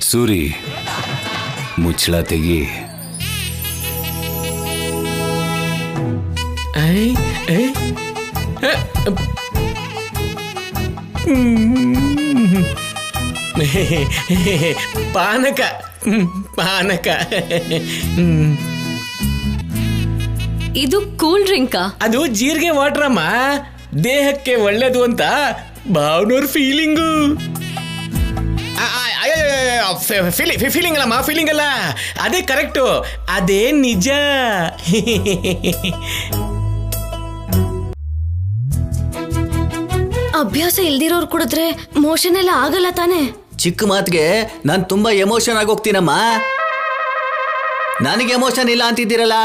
ಸೂರಿ ಮುಚ್ಚಳ ತೆಗಿ. ಪಾನಕ ಪಾನಕ. ಇದು ಕೂಲ್ ಡ್ರಿಂಕಾ? ಅದು ಜೀರಿಗೆ ವಾಟರ್ ಅಮ್ಮ, ದೇಹಕ್ಕೆ ಒಳ್ಳೇದು ಅಂತ ಭಾವನವ್ರ ಫೀಲಿಂಗು. ಫೀಲಿಂಗ್ ಅಲ್ಲಮ್ಮ, ಫೀಲಿಂಗ್ ಅಲ್ಲ, ಅದೇ ಕರೆಕ್ಟು, ಅದೇ ನಿಜ. ಅಭ್ಯಾಸ ಇಲ್ದಿರೋರು ಕುಡಿದ್ರೆ ಮೋಷನ್ ಎಲ್ಲ ಆಗಲ್ಲ ತಾನೆ? ಚಿಕ್ಕ ಮಾತಿಗೆ ನಾನು ತುಂಬಾ ಎಮೋಷನ್ ಆಗೋಗ್ತೀನಮ್ಮ. ನನಗೆ ಎಮೋಷನ್ ಇಲ್ಲ ಅಂತಿದ್ದೀರಲ್ಲ.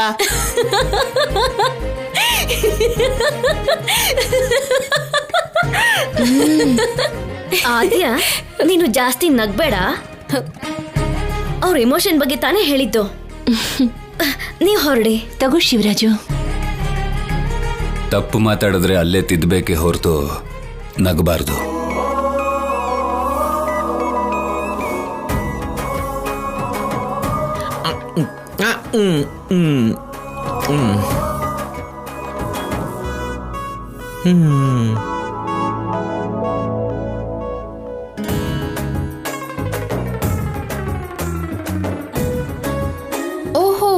ಆದ್ಯ, ನೀನು ಜಾಸ್ತಿ ನಗ್ಬೇಡ. ಅವ್ರ ಎಮೋಷನ್ ಬಗ್ಗೆ ತಾನೇ ಹೇಳಿದ್ದು. ನೀವು ಹೊರಡಿ. ತಗೋ ಶಿವರಾಜು. ತಪ್ಪು ಮಾತಾಡಿದ್ರೆ ಅಲ್ಲೇ ತಿದ್ದಬೇಕೆ ಹೊರತು ನಗಬಾರ್ದು. ಓಹೋ,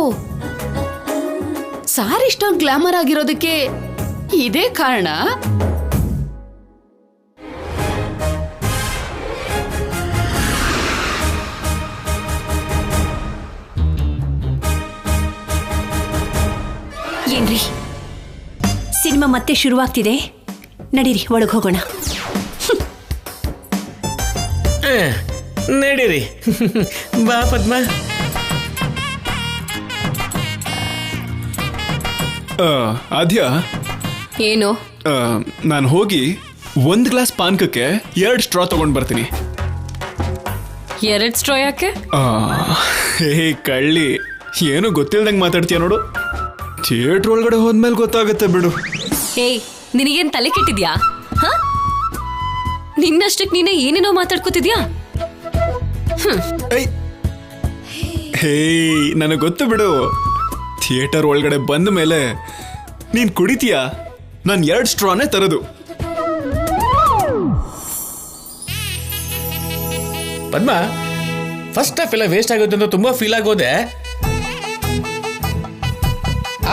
ಸಾರ್ ಇಷ್ಟೊಂದು ಗ್ಲಾಮರ್ ಆಗಿರೋದಕ್ಕೆ ಇದೇ ಕಾರಣ? ಏನ್ರಿ, ಸಿನಿಮಾ ಮತ್ತೆ ಶುರುವಾಗ್ತಿದೆ, ನಡೀರಿ ಒಳಗೆ ಹೋಗೋಣ. ನಡೀರಿ. ಬಾ ಪದ್ಮ. ಆದ್ಯ, ಏನು? ನಾನು ಹೋಗಿ 1 ಗ್ಲಾಸ್ ಪಾನಕಕ್ಕೆ 2 ಸ್ಟ್ರಾ ತಗೊಂಡ್ ಬರ್ತೀನಿ. 2 ಸ್ಟ್ರಾ ಯಾಕೆ? ಹೇ ಕಳ್ಳಿ, ಏನು ಗೊತ್ತಿಲ್ದಂಗೆ ಮಾತಾಡ್ತೀಯ ನೋಡು. ಥಿಯೇಟ್ರ್ ಒಳಗಡೆ ಹೋದ್ಮೇಲೆ ಗೊತ್ತಾಗುತ್ತೆ ಬಿಡು. ಏಯ್, ನಿನಗೇನ್ ತಲೆ ಕೆಟ್ಟಿದ್ಯಾ? ನಿನ್ನಷ್ಟಕ್ಕೆ ನೀನೇ ಏನೇನೋ ಮಾತಾಡ್ಕೋತಿದ್ಯಾ? ಹೇ, ನನಗೆ ಗೊತ್ತು ಬಿಡು. ಥಿಯೇಟರ್ ಒಳಗಡೆ ಬಂದ ಮೇಲೆ ನೀನ್ ಕುಡಿತೀಯಾ? ನಾನು 2 ಸ್ಟ್ರಾನೇ ತರೋದು. ಪದ್ಮ, ಫಸ್ಟ್ ಹಾಫ್ ಎಲ್ಲ ವೇಸ್ಟ್ ಆಗುತ್ತೆ ಅಂತ ತುಂಬಾ ಫೀಲ್ ಆಗೋದೆ.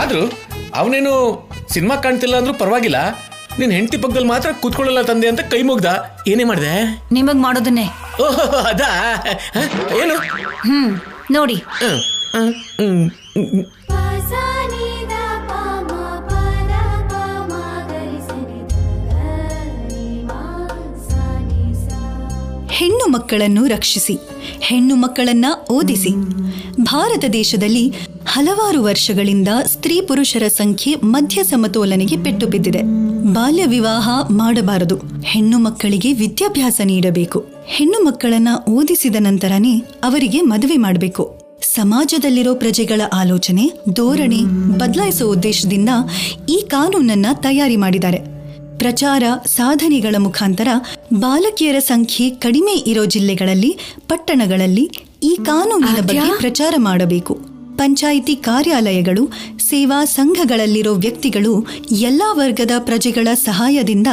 ಆದ್ರೂ ಅವನೇನು ಸಿನಿಮಾ ಕಾಣ್ತಿಲ್ಲ ಅಂದ್ರೂ ಪರವಾಗಿಲ್ಲ, ನಿನ್ ಹೆಂಡತಿ ಪಕ್ಕದಲ್ಲಿ ಮಾತ್ರ ಕೂತ್ಕೊಳ್ಳಲ್ಲ ತಂದೆ ಅಂತ ಕೈ ಮುಗ್ದ. ಏನೇ ಮಾಡಿದೆ? ನಿಮಗ್ ಮಾಡೋದನ್ನೇ. ಓಹೋ, ಅದಾ? ಏನು? ನೋಡಿ. ಹೆಣ್ಣು ಮಕ್ಕಳನ್ನು ರಕ್ಷಿಸಿ, ಹೆಣ್ಣು ಮಕ್ಕಳನ್ನ ಓದಿಸಿ. ಭಾರತ ದೇಶದಲ್ಲಿ ಹಲವಾರು ವರ್ಷಗಳಿಂದ ಸ್ತ್ರೀ ಪುರುಷರ ಸಂಖ್ಯೆ ಮಧ್ಯ ಸಮತೋಲನೆಗೆ ಪೆಟ್ಟು ಬಿದ್ದಿದೆ. ಬಾಲ್ಯ ವಿವಾಹ ಮಾಡಬಾರದು. ಹೆಣ್ಣು ಮಕ್ಕಳಿಗೆ ವಿದ್ಯಾಭ್ಯಾಸ ನೀಡಬೇಕು. ಹೆಣ್ಣು ಮಕ್ಕಳನ್ನ ಓದಿಸಿದ ನಂತರನೇ ಅವರಿಗೆ ಮದುವೆ ಮಾಡಬೇಕು. ಸಮಾಜದಲ್ಲಿರೋ ಪ್ರಜೆಗಳ ಆಲೋಚನೆ ಧೋರಣೆ ಬದಲಾಯಿಸುವ ಉದ್ದೇಶದಿಂದ ಈ ಕಾನೂನನ್ನ ತಯಾರಿ ಮಾಡಿದ್ದಾರೆ. ಪ್ರಚಾರ ಸಾಧನೆಗಳ ಮುಖಾಂತರ ಬಾಲಕಿಯರ ಸಂಖ್ಯೆ ಕಡಿಮೆ ಇರೋ ಜಿಲ್ಲೆಗಳಲ್ಲಿ, ಪಟ್ಟಣಗಳಲ್ಲಿ ಈ ಕಾನೂನಿನ ಬಗ್ಗೆ ಪ್ರಚಾರ ಮಾಡಬೇಕು. ಪಂಚಾಯಿತಿ ಕಾರ್ಯಾಲಯಗಳು, ಸೇವಾ ಸಂಘಗಳಲ್ಲಿರೋ ವ್ಯಕ್ತಿಗಳು ಎಲ್ಲಾ ವರ್ಗದ ಪ್ರಜೆಗಳ ಸಹಾಯದಿಂದ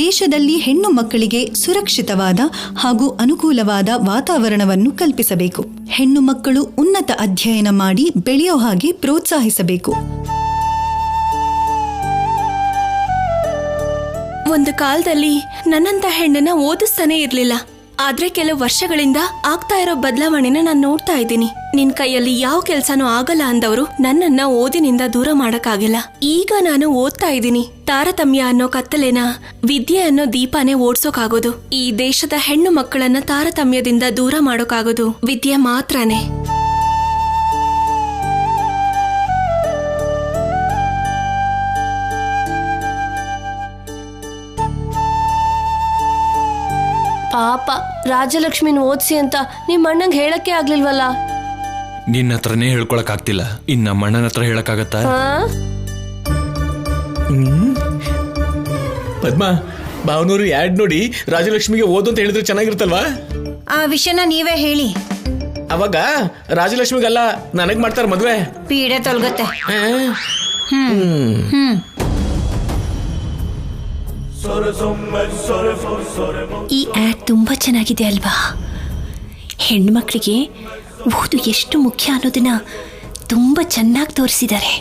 ದೇಶದಲ್ಲಿ ಹೆಣ್ಣು ಮಕ್ಕಳಿಗೆ ಸುರಕ್ಷಿತವಾದ ಹಾಗೂ ಅನುಕೂಲವಾದ ವಾತಾವರಣವನ್ನು ಕಲ್ಪಿಸಬೇಕು. ಹೆಣ್ಣು ಮಕ್ಕಳು ಉನ್ನತ ಅಧ್ಯಯನ ಮಾಡಿ ಬೆಳೆಯೋ ಹಾಗೆ ಪ್ರೋತ್ಸಾಹಿಸಬೇಕು. ಒಂದು ಕಾಲದಲ್ಲಿ ನನ್ನಂತ ಹೆಣ್ಣನ್ನ ಓದಿಸ್ತಾನೆ ಇರ್ಲಿಲ್ಲ. ಆದ್ರೆ ಕೆಲವು ವರ್ಷಗಳಿಂದ ಆಗ್ತಾ ಇರೋ ಬದಲಾವಣೆನ ನಾನು ನೋಡ್ತಾ ಇದ್ದೀನಿ. ನಿನ್ ಕೈಯಲ್ಲಿ ಯಾವ ಕೆಲ್ಸನೂ ಆಗಲ್ಲ ಅಂದವರು ನನ್ನನ್ನ ಓದಿನಿಂದ ದೂರ ಮಾಡಕ್ಕಾಗಿಲ್ಲ. ಈಗ ನಾನು ಓದ್ತಾ ಇದ್ದೀನಿ. ತಾರತಮ್ಯ ಅನ್ನೋ ಕತ್ತಲೆನ ವಿದ್ಯೆ ಅನ್ನೋ ದೀಪನೇ ಓಡ್ಸೋಕಾಗೋದು. ಈ ದೇಶದ ಹೆಣ್ಣು ಮಕ್ಕಳನ್ನ ತಾರತಮ್ಯದಿಂದ ದೂರ ಮಾಡೋಕಾಗೋದು ವಿದ್ಯೆ ಮಾತ್ರನೇ. ಪಾಪ ರಾಜಲಕ್ಷ್ಮಿನ ಓದಿಸಿ ಅಂತ ನಿಮ್ಮ ಅಣ್ಣಂಗೆ ಹೇಳಕ್ಕೆ ಆಗ್ಲಿಲ್ವಲ್ಲ? ನಿನ್ನ ಹತ್ರನೇ ಹೇಳ್ಕೊಳಕ್ ಆಗ್ತಿಲ್ಲ, ಇನ್ ನಮ್ಮ ಅಣ್ಣನ ಹತ್ರ ಹೇಳಕ್ಕಾಗತ್ತಾ? ಪದ್ಮ, ಭಾವನೂರು ಯಾಡ್ ನೋಡಿ ರಾಜಲಕ್ಷ್ಮಿಗೆ ಓದು ಅಂತ ಹೇಳಿದ್ರೆ ಚೆನ್ನಾಗಿರುತ್ತಲ್ವಾ? ಆ ವಿಷಯನ ನೀವೇ ಹೇಳಿ. ಅವಾಗ ರಾಜಲಕ್ಷ್ಮಿಗಲ್ಲ ನನಗ್ ಮಾಡ್ತಾರ ಮದ್ವೆ. ಪೀಡೆ ತೊಲಗತ್ತೆ. ಈ ಆಡ್ ತುಂಬಾ ಚೆನ್ನಾಗಿದೆ ಅಲ್ವಾ? ಹೆಣ್ಮಕ್ಳಿಗೆ ಓದು ಎಷ್ಟು ಮುಖ್ಯ ಅನ್ನೋದನ್ನ ತುಂಬಾ ಚೆನ್ನಾಗಿ ತೋರಿಸಿದ್ದಾರೆ.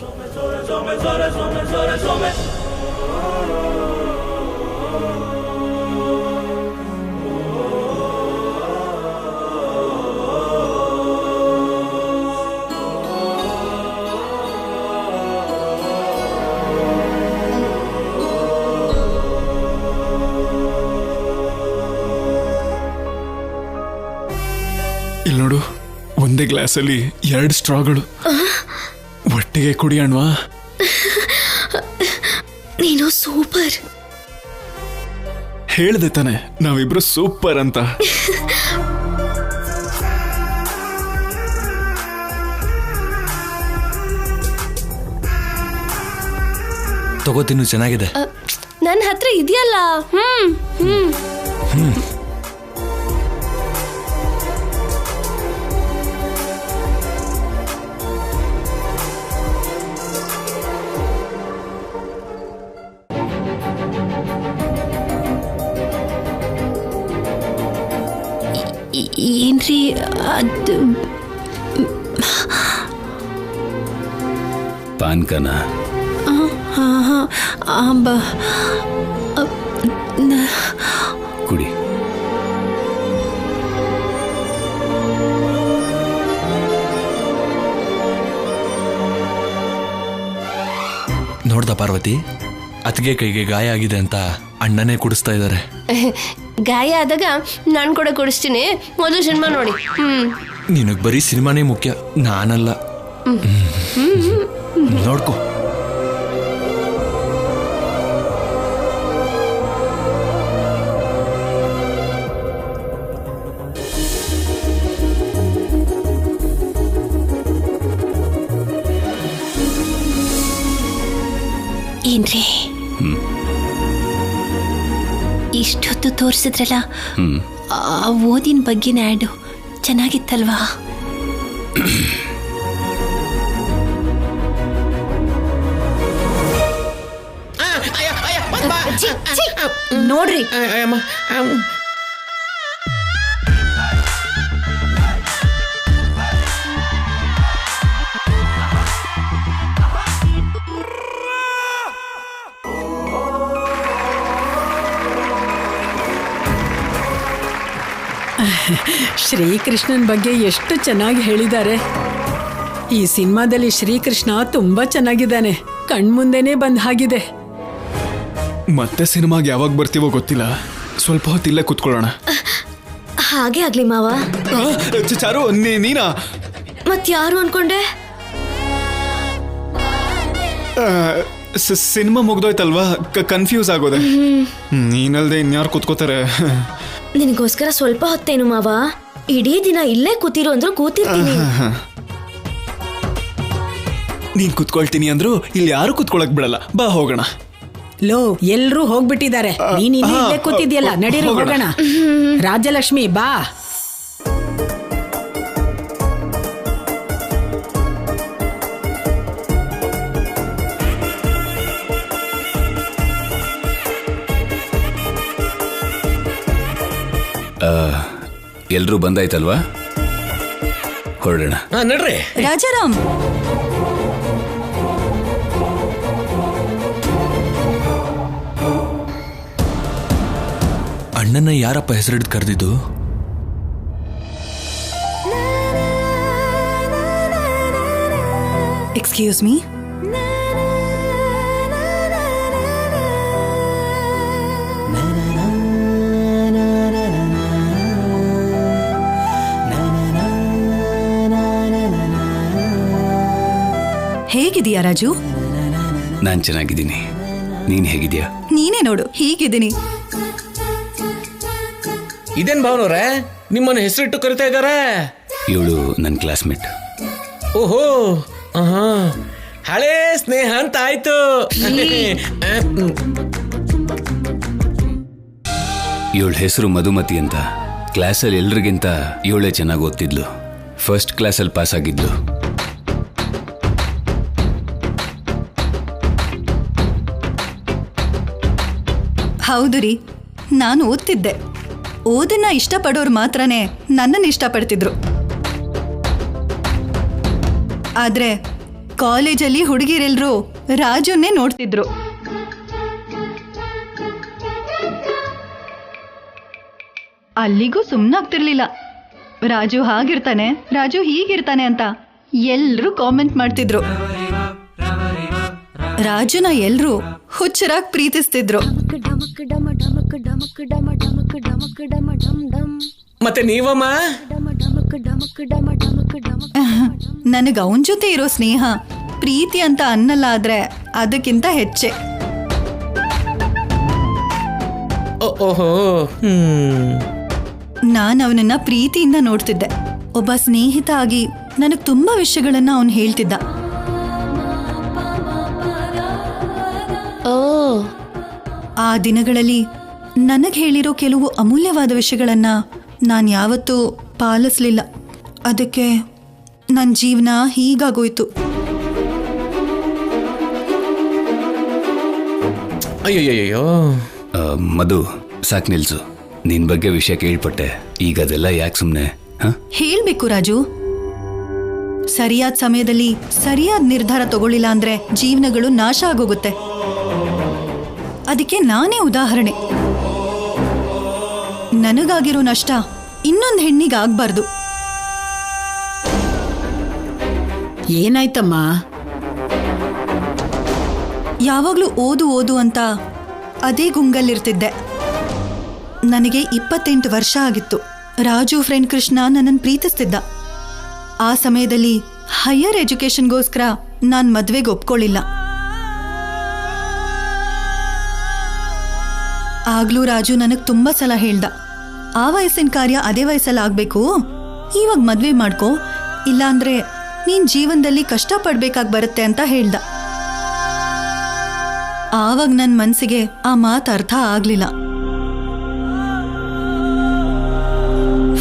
ಇಲ್ಲಿ ನೋಡು, ಒಂದೇ ಗ್ಲಾಸಲ್ಲಿ 2 ಸ್ಟ್ರಾಗಳು. ಒಟ್ಟಿಗೆ ಕುಡಿಯೋಣವಾ? ನೀನು ಸೂಪರ್. ಹೇಳ್ದೆ ತಾನೆ ನಾವಿಬ್ರು ಸೂಪರ್ ಅಂತ. ತಗೋತೀನಿ, ಚೆನ್ನಾಗಿದೆ. ನನ್ನ ಹತ್ರ ಇದೆಯಲ್ಲ. ಏನ್ರಿ ಅದು? ಪಾನ್ಕನ ಕುಡಿ. ನೋಡ್ದ ಪಾರ್ವತಿ, ಅತ್ತಿಗೆ ಕೈಗೆ ಗಾಯ ಆಗಿದೆ ಅಂತ ಅಣ್ಣನೇ ಕುಡಿಸ್ತಾ ಇದ್ದಾರೆ. ಗಾಯ ಆದಾಗ ನಾನು ಕೂಡ ಕುಡಿಸ್ತೀನಿ. ಮೊದಲು ಸಿನಿಮಾ ನೋಡಿ. ನಿನಗ್ ಬರೀ ಸಿನಿಮಾನೇ ಮುಖ್ಯ, ನಾನಲ್ಲ. ನೋಡ್ಕೊ. ಏನ್ರಿ ಇಷ್ಟೊತ್ತು ತೋರಿಸಿದ್ರಲ್ಲ, ಆ ಓದಿನ ಬಗ್ಗೆನ ಆ್ಯಡು ಚೆನ್ನಾಗಿತ್ತಲ್ವಾ? ನೋಡ್ರಿ, ಶ್ರೀಕೃಷ್ಣನ್ ಬಗ್ಗೆ ಎಷ್ಟು ಚೆನ್ನಾಗಿ ಹೇಳಿದ್ದಾರೆ. ಈ ಸಿನಿಮಾದಲ್ಲಿ ಶ್ರೀಕೃಷ್ಣ ತುಂಬಾ ಚೆನ್ನಾಗಿದ್ದಾನೆ. ಕಣ್ಮುಂದೆನೆ ಬಂದ ಹಾಗಿದೆ. ಮತ್ತೆ ಸಿನಿಮಾಗೆ ಯಾವಾಗ ಬರ್ತೀವೋ ಗೊತ್ತಿಲ್ಲ. ಸ್ವಲ್ಪ ಹೊತ್ತಿಲ್ಲೇ ಕುತ್ಕೊಳ್ಳೋಣ. ಹಾಗೆ ಆಗ್ಲಿ ಮಾವ. ಚಾರು, ನೀನಾ? ಮತ್ಯಾರು ಅನ್ಕೊಂಡೆ? ಸಿನಿಮಾ ಮುಗ್ದೋಯ್ತಲ್ವಾ, ಕನ್ಫ್ಯೂಸ್ ಆಗೋದೆ. ನೀನಲ್ದೆ ಇನ್ಯಾರು ಕುತ್ಕೋತಾರೆ? ನಿನಗೋಸ್ಕರ ಸ್ವಲ್ಪ ಹೊತ್ತೇನು ಮಾವ, ಇಡೀ ದಿನ ಇಲ್ಲೇ ಕೂತಿರು ಅಂದ್ರು ಕೂತಿರ್ತೀನಿ. ನೀನ್ ಕುತ್ಕೊಳ್ತೀನಿ ಅಂದ್ರು ಇಲ್ಲಿ ಯಾರು ಕುತ್ಕೊಳಕ್ ಬಿಡಲ್ಲ. ಬಾ ಹೋಗೋಣ. ಲೋ, ಎಲ್ರೂ ಹೋಗ್ಬಿಟ್ಟಿದ್ದಾರೆ. ನೀನ್ ಇಲ್ಲೇ ಕೂತಿದ್ಯಲ್ಲ, ನಡೀರಿ ಹೋಗೋಣ. ರಾಜಲಕ್ಷ್ಮಿ ಬಾ. ಎಲ್ರೂ ಬಂದಾಯ್ತಲ್ವಾ? ಹೊರಡೋಣ. ನಡ್ರಿ. ರಾಜಾರಾಮ್, ಅಣ್ಣನ ಯಾರಪ್ಪ ಹೆಸರಿಡ್ ಕರೆದಿದ್ದು? Excuse me. ಹೇಗಿದೀಯಾ ರಾಜು? ನಾನ್ ಚೆನ್ನಾಗಿದ್ದೀನಿ. ನೀನ್ ಹೇಗಿದ್ಯಾ? ನೀನೇ ನೋಡು, ಹೀಗಿದ್ದೀನಿ. ಇದೇನ್ ಭಾವನವ್ರೆ, ನಿಮ್ಮನ್ನ ಹೆಸರಿಟ್ಟು ಕರಿತಾ ಇದ್ದಾರೆ? ಇವಳು ನನ್ನ ಕ್ಲಾಸ್ಮೇಟ್. ಓಹೋ, ಹಳೇ ಸ್ನೇಹ ಅಂತ ಆಯ್ತು. ಇವಳ ಹೆಸರು ಮಧುಮತಿ ಅಂತ. ಕ್ಲಾಸಲ್ಲಿ ಎಲ್ರಿಗಿಂತ ಇವಳೇ ಚೆನ್ನಾಗಿ ಓದ್ತಿದ್ಲು. ಫಸ್ಟ್ ಕ್ಲಾಸಲ್ಲಿ ಪಾಸ್ ಆಗಿದ್ದು. ಹೌದು ರೀ, ನಾನು ಓದ್ತಿದ್ದೆ. ಓದನ್ನ ಇಷ್ಟಪಡೋರು ಮಾತ್ರನೇ ನನ್ನನ್ನು ಇಷ್ಟಪಡ್ತಿದ್ರು. ಆದ್ರೆ ಕಾಲೇಜಲ್ಲಿ ಹುಡುಗಿರೆಲ್ಲರೂ ರಾಜುನ್ನೇ ನೋಡ್ತಿದ್ರು. ಅಲ್ಲಿಗೂ ಸುಮ್ಮನಾಗ್ತಿರ್ಲಿಲ್ಲ. ರಾಜು ಹಾಗಿರ್ತಾನೆ, ರಾಜು ಹೀಗಿರ್ತಾನೆ ಅಂತ ಎಲ್ರೂ ಕಾಮೆಂಟ್ ಮಾಡ್ತಿದ್ರು. ರಾಜುನ ಎಲ್ರೂ ಹುಚ್ಚರಾಗಿ ಪ್ರೀತಿಸ್ತಿದ್ರು. ಮತ್ತೆ ನೀವಮ್ಮ? ನನಗೆ ಅವನ ಜೊತೆ ಇರೋ ಸ್ನೇಹ ಪ್ರೀತಿ ಅಂತ ಅನ್ನಲ್ಲ, ಆದ್ರೆ ಅದಕ್ಕಿಂತ ಹೆಚ್ಚೆ. ಓಹೋ, ನಾನು ಅವನನ್ನ ಪ್ರೀತಿಯಿಂದ ನೋಡ್ತಿದ್ದೆ. ಒಬ್ಬ ಸ್ನೇಹಿತ ಆಗಿ ನನಗೆ ತುಂಬಾ ವಿಷಯಗಳನ್ನ ಅವನು ಹೇಳ್ತಿದ್ದ. ಆ ದಿನಗಳಲ್ಲಿ ನನಗೆ ಹೇಳಿರೋ ಕೆಲವು ಅಮೂಲ್ಯವಾದ ವಿಷಯಗಳನ್ನ ನಾನು ಯಾವತ್ತೂ ಪಾಲಿಸ್ಲಿಲ್ಲ. ಅದಕ್ಕೆ ನನ್ನ ಜೀವನ ಹೀಗಾಗೋಯ್ತು. ಅಯ್ಯಯ್ಯೋ. ಮಧು, ಸಾಕ್ ನಿಲ್ಸು. ನಿನ್ ಬಗ್ಗೆ ವಿಷಯ ಕೇಳ್ಪಟ್ಟೆ. ಈಗ ಅದೆಲ್ಲ ಯಾಕೆ ಸುಮ್ಮನೆ? ಹೇಳ್ಬೇಕು ರಾಜು. ಸರಿಯಾದ ಸಮಯದಲ್ಲಿ ಸರಿಯಾದ ನಿರ್ಧಾರ ತಗೊಳ್ಳಿಲ್ಲ ಅಂದ್ರೆ ಜೀವನಗಳು ನಾಶ ಆಗೋಗುತ್ತೆ. ಅದಕ್ಕೆ ನಾನೇ ಉದಾಹರಣೆ. ನನಗಾಗಿರೋ ನಷ್ಟ ಇನ್ನೊಂದು ಹೆಣ್ಣಿಗಾಗಬಾರ್ದು. ಏನಾಯ್ತಮ್ಮ? ಯಾವಾಗ್ಲೂ ಓದು ಓದು ಅಂತ ಅದೇ ಗುಂಗಲ್ಲಿರ್ತಿದ್ದೆ. ನನಗೆ 28 ವರ್ಷ ಆಗಿತ್ತು. ರಾಜು ಫ್ರೆಂಡ್ ಕೃಷ್ಣ ನನ್ನನ್ನು ಪ್ರೀತಿಸ್ತಿದ್ದ. ಆ ಸಮಯದಲ್ಲಿ ಹೈಯರ್ ಎಜುಕೇಶನ್ಗೋಸ್ಕರ ನಾನು ಮದ್ವೆಗೆ ಒಪ್ಕೊಳ್ಳಿಲ್ಲ. ಆಗ್ಲೂ ರಾಜು ನನಗೆ ತುಂಬಾ ಸಲ ಹೇಳ್ದ, ಆ ವಯಸ್ಸಿನ ಕಾರ್ಯ ಅದೇ ವಯಸ್ಸಲ್ಲಿ ಆಗ್ಬೇಕು, ಇವಾಗ ಮದ್ವೆ ಮಾಡ್ಕೋ, ಇಲ್ಲಾಂದ್ರೆ ನೀನ್ ಜೀವನದಲ್ಲಿ ಕಷ್ಟ ಪಡ್ಬೇಕಾಗಿ ಬರುತ್ತೆ ಅಂತ ಹೇಳ್ದ. ಆವಾಗ ನನ್ನ ಮನಸ್ಸಿಗೆ ಆ ಮಾತು ಅರ್ಥ ಆಗ್ಲಿಲ್ಲ.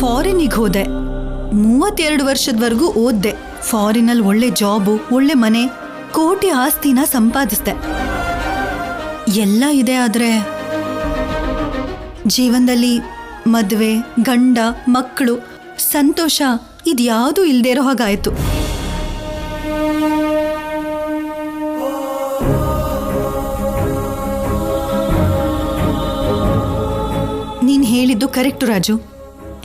ಫಾರಿನಿಗೆ ಹೋದೆ. 32 ವರ್ಷದವರೆಗೂ ಓದ್ದೆ. ಫಾರಿನಲ್ಲಿ ಒಳ್ಳೆ ಜಾಬು, ಒಳ್ಳೆ ಮನೆ, ಕೋಟಿ ಆಸ್ತಿನ ಸಂಪಾದಿಸ್ದೆ. ಎಲ್ಲ ಇದೆ, ಆದ್ರೆ ಜೀವನದಲ್ಲಿ ಮದುವೆ, ಗಂಡ, ಮಕ್ಕಳು, ಸಂತೋಷ ಇದ್ಯಾವುದೂ ಇಲ್ದೇ ಇರೋ ಹಾಗಾಯ್ತು. ನೀನ್ ಹೇಳಿದ್ದು ಕರೆಕ್ಟು ರಾಜು.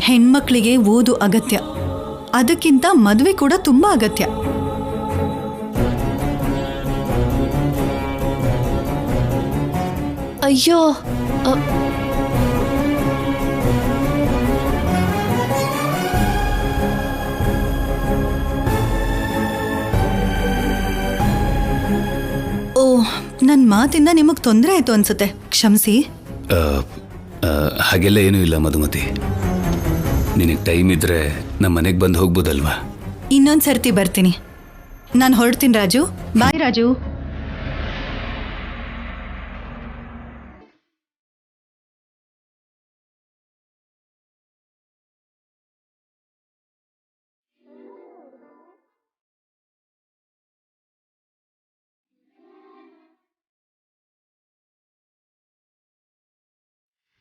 ಹೆಣ್ಮಕ್ಳಿಗೆ ಓದು ಅಗತ್ಯ, ಅದಕ್ಕಿಂತ ಮದುವೆ ಕೂಡ ತುಂಬಾ ಅಗತ್ಯ. ಅಯ್ಯೋ, ಓ, ನನ್ನ ಮಾತಿಂದ ನಿಮಗ್ ತೊಂದರೆ ಆಯ್ತು ಅನ್ಸುತ್ತೆ, ಕ್ಷಮಿಸಿ. ಹಾಗೆಲ್ಲ ಏನೂ ಇಲ್ಲ ಮಧುಮತಿ. ನಿನಗೆ ಟೈಮ್ ಇದ್ರೆ ನಮ್ಮ ಮನೆಗೆ ಬಂದು ಹೋಗ್ಬೋದಲ್ವಾ? ಇನ್ನೊಂದ್ ಸರ್ತಿ ಬರ್ತೀನಿ. ನಾನು ಹೊರಡ್ತೀನಿ ರಾಜು. ಬಾಯ್ ರಾಜು.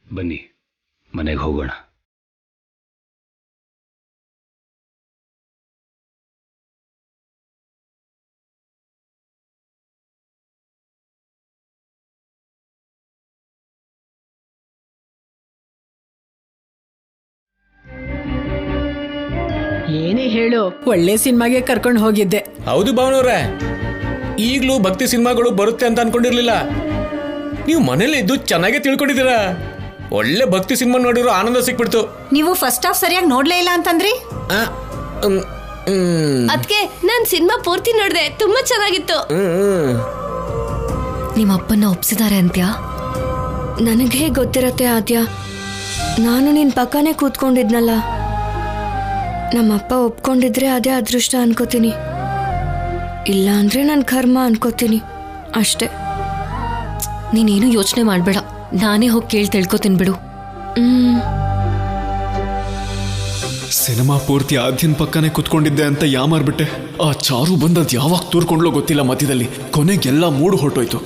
ಬನ್ನಿ ಮನೆಗೆ ಹೋಗೋಣ. ಏನೇ ಹೇಳು, ಒಳ್ಳೆ ಸಿನಿಮಾಗೆ ಕರ್ಕೊಂಡು ಹೋಗಿದ್ದೆ. ಹೌದು ಭಾವನವ್ರೆ, ಈಗಲೂ ಭಕ್ತಿ ಸಿನಿಮಾಗಳು ಬರುತ್ತೆ ಅಂತ ಅನ್ಕೊಂಡಿರ್ಲಿಲ್ಲ. ನೀವು ಮನೇಲಿ ಇದ್ದು ಚೆನ್ನಾಗೇ ತಿಳ್ಕೊಂಡಿದ್ದೀರಾ. ಒಳ್ಳೆ ಭಕ್ತಿ ಸಿನಿಮಾ ನೋಡಿರೋ ಆನಂದ ಸಿಕ್ಬಿಡ್ತು. ನೀವು ಫಸ್ಟ್ ಹಾಫ್ ಸರಿಯಾಗಿ ನೋಡ್ಲೇ ಇಲ್ಲ ಅಂತಂದ್ರಿ. ಅದಕ್ಕೆ ನಾನ್ ಸಿನಿಮಾ ಪೂರ್ತಿ ನೋಡಿದೆ, ತುಂಬಾ ಚೆನ್ನಾಗಿತ್ತು. ನಿಮ್ಮ ಅಪ್ಪನ ಒಪ್ಸಿದ್ದಾರೆ ಅಂತ್ಯಾ? ನನಗೆ ಹೇಗೆ ಗೊತ್ತಿರತ್ತೆ ಆದ್ಯ? ನಾನು ನಿನ್ ಪಕ್ಕನೇ ಕೂತ್ಕೊಂಡಿದ್ನಲ್ಲ. ನಮ್ಮಪ್ಪ ಒಪ್ಕೊಂಡಿದ್ರೆ ಅದೇ ಅದೃಷ್ಟ ಅನ್ಕೋತೀನಿ, ಇಲ್ಲ ಅಂದ್ರೆ ನನ್ನ ಕರ್ಮ ಅನ್ಕೋತೀನಿ ಅಷ್ಟೇ. ನೀನೇನು ಯೋಚನೆ ಮಾಡ್ಬೇಡ, ನಾನೇ ಹೋಗಿ ಕೇಳಿ ತಿಳ್ಕೊತೀನಿ ಬಿಡು. ಸಿನಿಮಾ ಪೂರ್ತಿ ಆದ್ಯನ್ ಪಕ್ಕನೆ ಕುತ್ಕೊಂಡಿದ್ದೆ ಅಂತ ಯಾಮಾರ್ಬಿಟ್ಟೆ. ಆ ಚಾರು ಬಂದದ್ ಯಾವಾಗ ತೂರ್ಕೊಂಡ್ಲೋ ಗೊತ್ತಿಲ್ಲ. ಮಧ್ಯದಲ್ಲಿ ಕೊನೆಗೆಲ್ಲ ಮೂಡು ಹೊರಟೋಯ್ತು.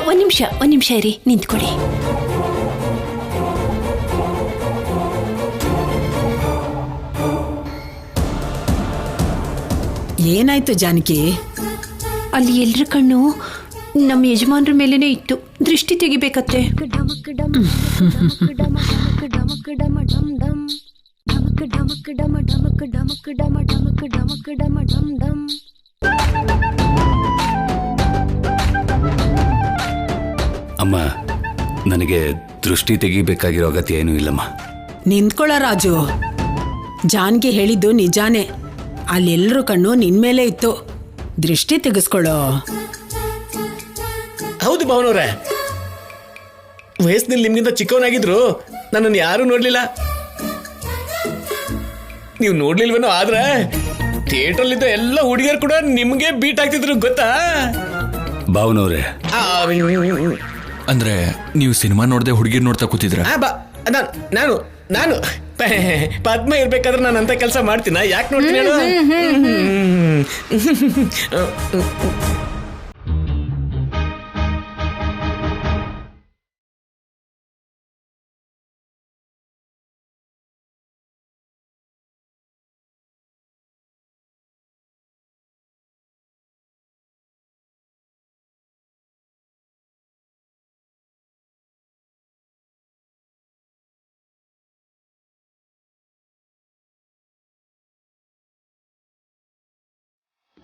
ಒಂದ್ ನಿಮಿಷ ಇರಿ, ನಿಂತ್ಕೊಡಿ. ಏನಾಯ್ತು ಜಾನಕಿ? ಅಲ್ಲಿ ಎಲ್ರ ಕಣ್ಣು ನಮ್ಮ ಯಜಮಾನ್ರ ಮೇಲೇನೆ ಇತ್ತು. ದೃಷ್ಟಿ ತೆಗಿಬೇಕತ್ತೆ. ಅಮ್ಮ, ನನಗೆ ದೃಷ್ಟಿ ತೆಗಿಬೇಕಾಗಿರೋ ಅಗತ್ಯ ಏನೂ ಇಲ್ಲಮ್ಮ. ನಿಂತ್ಕೊಳ್ಳ ರಾಜು. ಜಾನ್ಕಿ ಹೇಳಿದ್ದು ನಿಜಾನೇ. ಅಲ್ಲೆಲ್ರೂ ಕಣ್ಣು ನಿನ್ ಮೇಲೆ ಇತ್ತು. ದೃಷ್ಟಿ ತೆಗೆಸ್ಕೊಳ್ಳೋ. ಹೌದು ಭಾವನವ್ರೆ, ವಯಸ್ಸಿನಲ್ಲಿ ನಿಮ್ಗಿಂತ ಚಿಕ್ಕವನಾಗಿದ್ರು ನನ್ನನ್ನು ಯಾರೂ ನೋಡ್ಲಿಲ್ಲ. ನೀವು ನೋಡ್ಲಿಲ್ವೇನೋ, ಆದ್ರೆ ಥಿಯೇಟರ್ಲಿದ್ದ ಎಲ್ಲ ಹುಡುಗಿಯರು ಕೂಡ ನಿಮ್ಗೆ ಬೀಟ್ ಆಗ್ತಿದ್ರು ಗೊತ್ತಾ? ಭಾವನವ್ರೆ, ಅಂದ್ರೆ ನೀವು ಸಿನಿಮಾ ನೋಡದೆ ಹುಡುಗಿರ್ ನೋಡ್ತಾ ಕೂತಿದ್ರ? ನಾನು ನಾನು ಪದ್ಮ ಇರ್ಬೇಕಾದ್ರೆ ನಾನು ಅಂತ ಕೆಲಸ ಮಾಡ್ತೀನ? ಯಾಕೆ ನೋಡ್ತೀನಿ ಹೇಳು?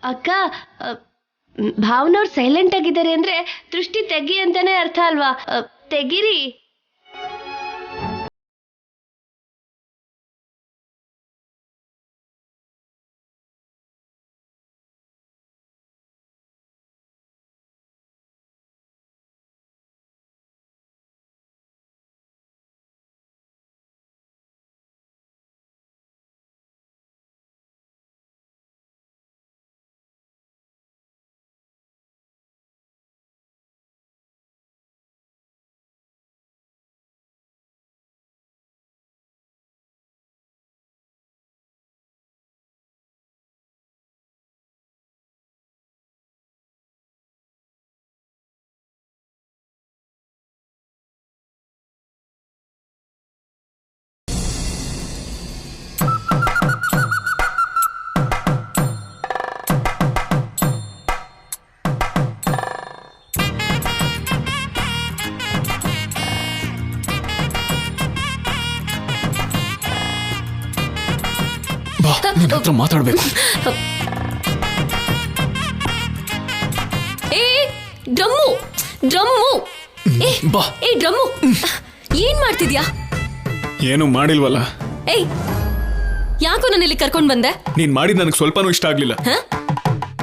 ಅಕ್ಕ, ಭಾವನವ್ರು ಸೈಲೆಂಟ್ ಆಗಿದ್ದಾರೆ ಅಂದ್ರೆ ದೃಷ್ಟಿ ತೆಗಿ ಅಂತಾನೆ ಅರ್ಥ ಅಲ್ವಾ? ತೆಗಿರಿ. ನಿನ್ನ ಹತ್ರ ಮಾತಾಡ್ಬೇಕು. ಡ್ರಮ್ಮು ಏನ್ ಮಾಡ್ತಿದ್ಯಾ? ಏನು ಮಾಡಿಲ್ವಲ್ಲ. ಏಯ್, ಯಾಕೋ ನನ್ನ ಇಲ್ಲಿ ಕರ್ಕೊಂಡ್ ಬಂದೆ? ನೀನ್ ಮಾಡಿದ್ ನನಗೆ ಸ್ವಲ್ಪನೂ ಇಷ್ಟ ಆಗ್ಲಿಲ್ಲ.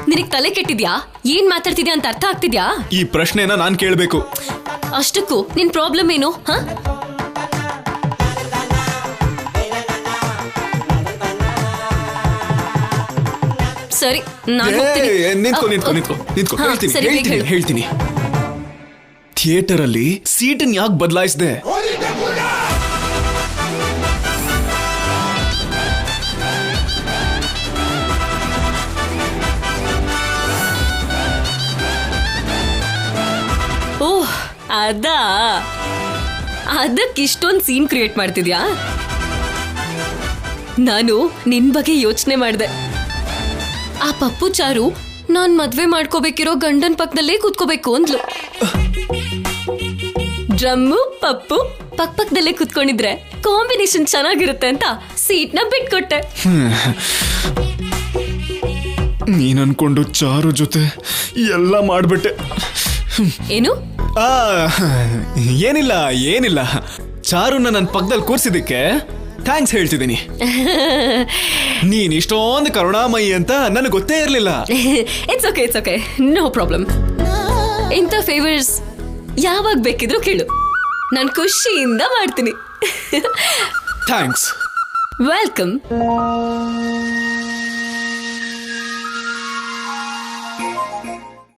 ನಿನಗ್ ತಲೆ ಕೆಟ್ಟಿದ್ಯಾ? ಏನ್ ಮಾತಾಡ್ತಿದ್ಯಾ ಅಂತ ಅರ್ಥ ಆಗ್ತಿದ್ಯಾ? ಈ ಪ್ರಶ್ನೆನ ನಾನ್ ಕೇಳ್ಬೇಕು. ಅಷ್ಟಕ್ಕೂ ನಿನ್ ಪ್ರಾಬ್ಲಮ್ ಏನು? ಸರಿ, ಹೇಳ್ತೀನಿ. ಥಿಯೇಟರ್ ಅಲ್ಲಿ ಸೀಟನ್ ಯಾಕೆ ಬದಲಾಯಿಸಿದೆ? ಓಹ್, ಅದಕ್ಕಿಷ್ಟೊಂದು ಸೀನ್ ಕ್ರಿಯೇಟ್ ಮಾಡ್ತಿದ್ಯಾ? ನಾನು ನಿನ್ ಬಗ್ಗೆ ಯೋಚನೆ ಮಾಡಿದೆ. ಆ ಪಪ್ಪು ಚಾರು ನಾನ್ ಮದ್ವೆ ಮಾಡ್ಕೋಬೇಕಿರೋ ಗಂಡನ್ ಪಕ್ಕದಲ್ಲೇ ಕೂತ್ಕೋಬೇಕು ಅಂದ್ಲು. ಡ್ರಮ್ಮು ಪಪ್ಪು ಪಕ್ಕದಲ್ಲೇ ಕೂತ್ಕೊಂಡಿದ್ರೆ ಕಾಂಬಿನೇಷನ್ ಚೆನ್ನಾಗಿರುತ್ತೆ ಅಂತ ಸೀಟ್ನ ಬಿಟ್ಕೊಟ್ಟೆ. ನೀನ್ ಅನ್ಕೊಂಡು ಚಾರು ಜೊತೆ ಎಲ್ಲ ಮಾಡ್ಬಿಟ್ಟೆ. ಏನು? ಏನಿಲ್ಲ. ಚಾರುನ ನನ್ನ ಪಕ್ಕದಲ್ಲಿ ಕೂರ್ಸಿದಕ್ಕೆ ಥ್ಯಾಂಕ್ಸ್ ಹೇಳ್ತಿದ್ದೀನಿ. ನೀನ್ ಇಷ್ಟೊಂದು ಕರುಣಾಮಯಿ ಅಂತ ನನಗೆ ಗೊತ್ತೇ ಇರಲಿಲ್ಲ. It's okay, no problem. ಇಂಥ ಫೇವರ್ಸ್ ಯಾವಾಗ ಬೇಕಿದ್ರು ಕೇಳು, ನಾನು ಖುಷಿಯಿಂದ ಮಾಡ್ತೀನಿ. ಥ್ಯಾಂಕ್ಸ್. ವೆಲ್ಕಮ್.